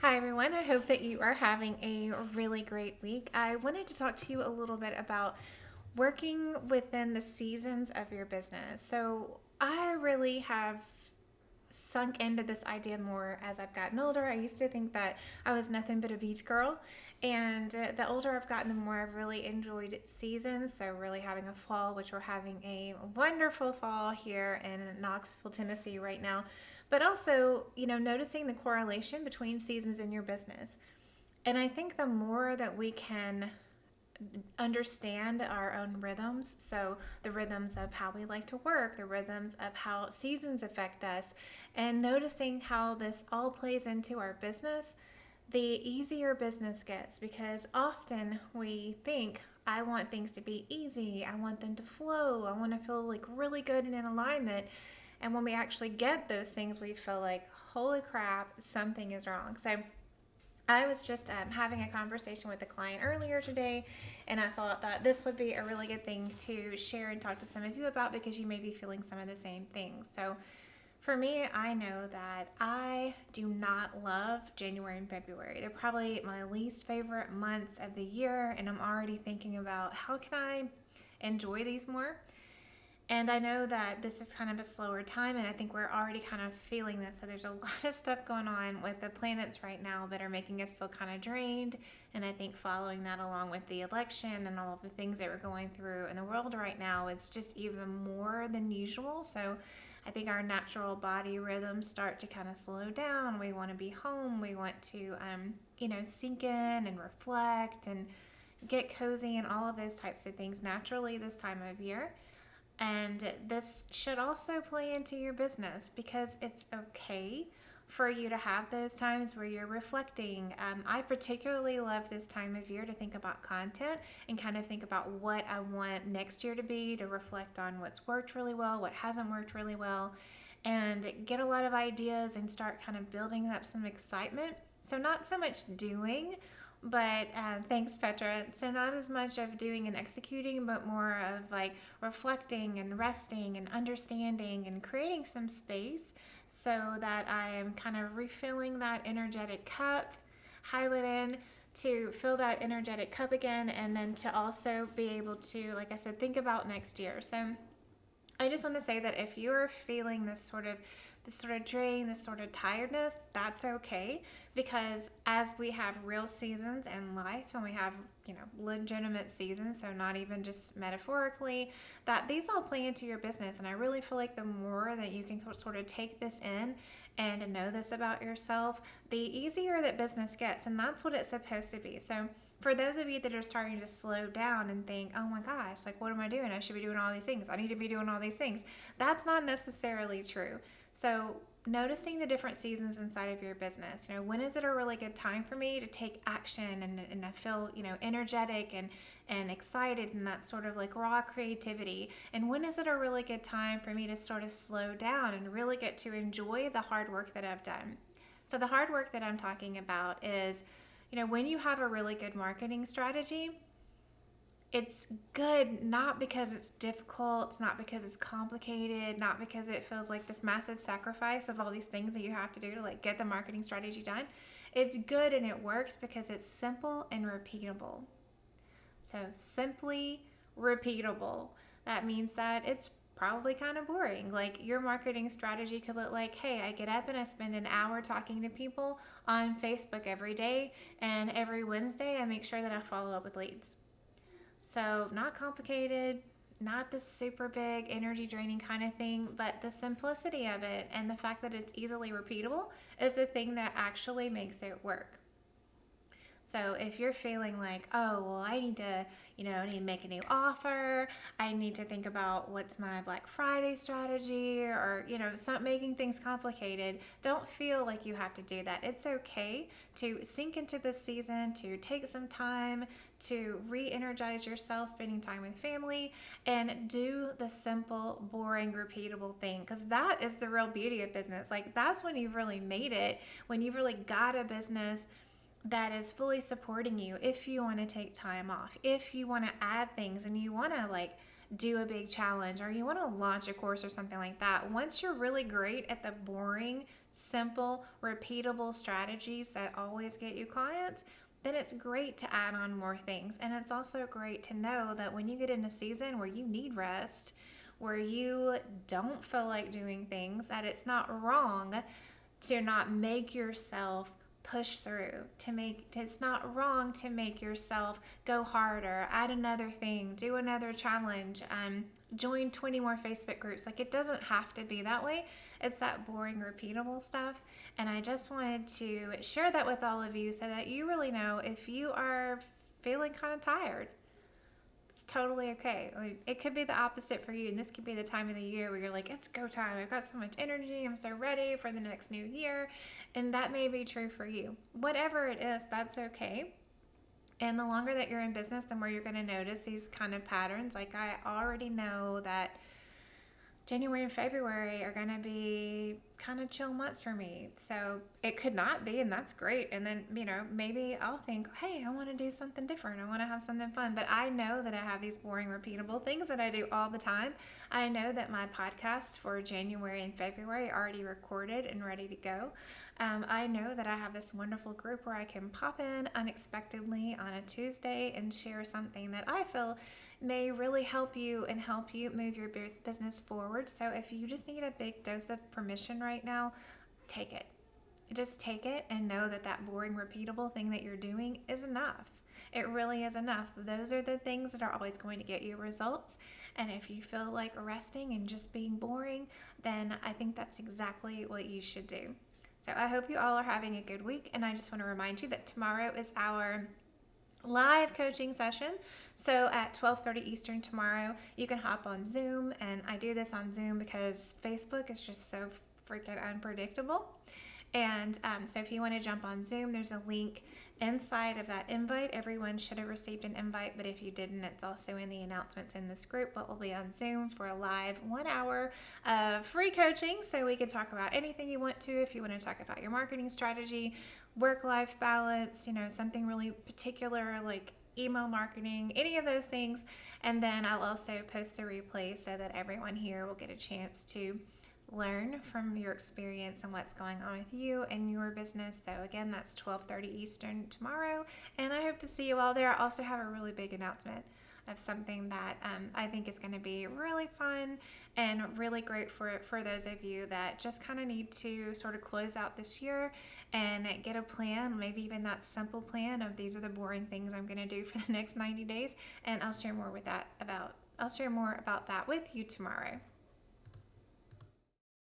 Hi, everyone. I hope that you are having a really great week. I wanted to talk to you a little bit about working within the seasons of your business. So, I really have sunk into this idea more as I've gotten older. I used to think that I was nothing but a beach girl. And the older I've gotten, the more I've really enjoyed seasons. So, really having a fall, which we're having a wonderful fall here in Knoxville, Tennessee right now. But also, noticing the correlation between seasons in your business. And I think the more that we can understand our own rhythms. So, the rhythms of how we like to work, the rhythms of how seasons affect us, and noticing how this all plays into our business, the easier business gets because often we think, I want things to be easy, I want them to flow, I want to feel like really good and in alignment. And when we actually get those things, we feel like, holy crap, something is wrong. So, I was just having a conversation with a client earlier today, and I thought that this would be a really good thing to share and talk to some of you about because you may be feeling some of the same things. So, for me, I know that I do not love January and February. They're probably my least favorite months of the year, and I'm already thinking about how can I enjoy these more. And I know that this is kind of a slower time, and I think we're already kind of feeling this. So, there's a lot of stuff going on with the planets right now that are making us feel kind of drained. And I think following that along with the election and all of the things that we're going through in the world right now, it's just even more than usual. So, I think our natural body rhythms start to kind of slow down. We want to be home. We want to, sink in and reflect and get cozy and all of those types of things naturally this time of year. And this should also play into your business because it's okay for you to have those times where you're reflecting. I particularly love this time of year to think about content and kind of think about what I want next year to be, to reflect on what's worked really well, what hasn't worked really well, and get a lot of ideas and start kind of building up some excitement. So, not so much doing, but thanks, Petra. So, not as much of doing and executing, but more of like reflecting and resting and understanding and creating some space so that I am kind of refilling that energetic cup, highlight in to fill that energetic cup again, and then to also be able to, like I said, think about next year. So, I just want to say that if you're feeling this sort of drain, this sort of tiredness, that's okay because as we have real seasons in life and we have, legitimate seasons, so not even just metaphorically, that these all play into your business. And I really feel like the more that you can sort of take this in and know this about yourself, the easier that business gets. And that's what it's supposed to be. So, for those of you that are starting to slow down and think, oh my gosh, like what am I doing? I should be doing all these things. I need to be doing all these things. That's not necessarily true. So, noticing the different seasons inside of your business. When is it a really good time for me to take action and I feel, energetic and excited and that sort of like raw creativity? And when is it a really good time for me to sort of slow down and really get to enjoy the hard work that I've done? So, the hard work that I'm talking about is, when you have a really good marketing strategy, it's good not because it's difficult, it's not because it's complicated, not because it feels like this massive sacrifice of all these things that you have to do to like get the marketing strategy done. It's good and it works because it's simple and repeatable. So, simply repeatable. That means that it's probably kind of boring. Like your marketing strategy could look like, hey, I get up and I spend an hour talking to people on Facebook every day, and every Wednesday I make sure that I follow up with leads. So, not complicated, not this super big energy draining kind of thing, but the simplicity of it and the fact that it's easily repeatable is the thing that actually makes it work. So if you're feeling like, oh, well, I need to, I need to make a new offer, I need to think about what's my Black Friday strategy, or, stop making things complicated, don't feel like you have to do that. It's okay to sink into this season, to take some time to re-energize yourself, spending time with family, and do the simple, boring, repeatable thing, because that is the real beauty of business. Like that's when you've really made it, when you've really got a business that is fully supporting you. If you want to take time off, if you want to add things and you want to like do a big challenge or you want to launch a course or something like that, once you're really great at the boring simple, repeatable strategies that always get you clients, then it's great to add on more things. And it's also great to know that when you get in a season where you need rest, where you don't feel like doing things, that it's not wrong to not make yourself push through, it's not wrong to make yourself go harder, add another thing, do another challenge, join 20 more Facebook groups. Like, it doesn't have to be that way. It's that boring, repeatable stuff. And I just wanted to share that with all of you so that you really know if you are feeling kind of tired, it's totally okay. Like, it could be the opposite for you, and this could be the time of the year where you're like, it's go time. I've got so much energy. I'm so ready for the next new year. And that may be true for you. Whatever it is, that's okay. And the longer that you're in business, the more you're going to notice these kind of patterns. Like, I already know that January and February are going to be kind of chill months for me. So it could not be, and that's great. And then, maybe I'll think, hey, I want to do something different. I want to have something fun. But I know that I have these boring, repeatable things that I do all the time. I know that my podcast for January and February are already recorded and ready to go. I know that I have this wonderful group where I can pop in unexpectedly on a Tuesday and share something that I feel may really help you and help you move your business forward. So if you just need a big dose of permission right now, take it. Just take it and know that that boring, repeatable thing that you're doing is enough. It really is enough. Those are the things that are always going to get you results. And if you feel like resting and just being boring, then I think that's exactly what you should do. So I hope you all are having a good week. And I just want to remind you that tomorrow is our live coaching session. So at 12:30 Eastern tomorrow, you can hop on Zoom. And I do this on Zoom because Facebook is just so freaking unpredictable. And so if you want to jump on Zoom, there's a link inside of that invite. Everyone should have received an invite, but if you didn't, it's also in the announcements in this group. But we'll be on Zoom for a live 1 hour of free coaching, so we can talk about anything you want to. If you want to talk about your marketing strategy, work-life balance, something really particular like email marketing, any of those things. And then I'll also post the replay so that everyone here will get a chance to learn from your experience and what's going on with you and your business. So again, that's 12:30 Eastern tomorrow, and I hope to see you all there. I also have a really big announcement of something that I think is going to be really fun and really great for those of you that just kind of need to sort of close out this year and get a plan, maybe even that simple plan of these are the boring things I'm going to do for the next 90 days. And I'll share more about that with you tomorrow.